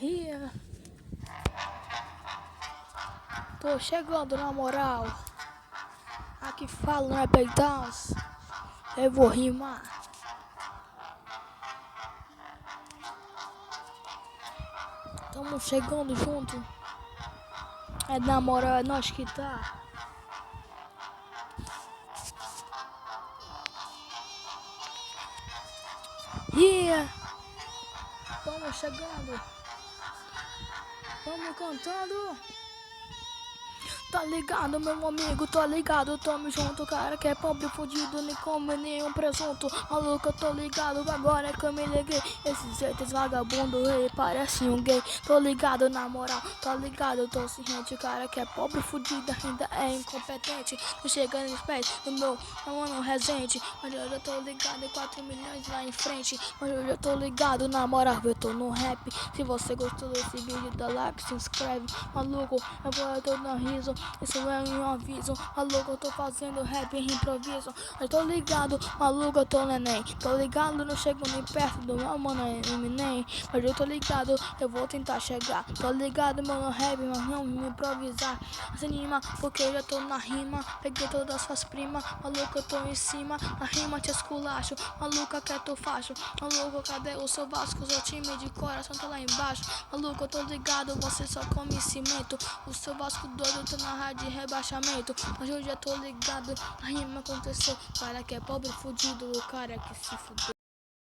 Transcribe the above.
Yeah. Tô chegando na moral. Aqui falo no Epic Dance. Eu vou rimar. Tamo chegando junto. É na moral, é nós que tá. Yeah. Tamo chegando. Tamo cantando. Tá ligado, meu amigo, tô ligado, tamo junto, cara que é pobre, fudido, nem come nenhum presunto. Maluco, eu tô ligado, agora é que eu me liguei. Esses haters vagabundo, ele parece um gay. Tô ligado na moral, tô ligado, tô ciente, cara que é pobre, fudido, ainda é incompetente. Não chega nos pés do meu mano resente. Mas hoje eu tô ligado, 4 milhões lá em frente. Mas hoje eu tô ligado, na moral, eu tô no rap. Se você gostou desse vídeo, dá like, se inscreve. Maluco, eu tô no riso. Isso é um aviso, maluco, eu tô fazendo rap em improviso. Eu tô ligado, maluco, eu tô neném. Tô ligado, não chego nem perto do meu mano Eminem. Mas eu tô ligado, eu vou tentar chegar. Tô ligado, mano, rap, mas não me improvisar. Se anima, porque eu já tô na rima. Peguei todas as suas primas, maluco, eu tô em cima. Na rima te esculacho, maluca, que tu faço. Maluco, cadê o seu Vasco? Seu time de coração tá lá embaixo. Maluco, eu tô ligado, você só come cimento. O seu Vasco doido tá na rádio de rebaixamento. Mas hoje eu tô ligado, a rima aconteceu. Cara que é pobre fudido, o cara que se fudeu.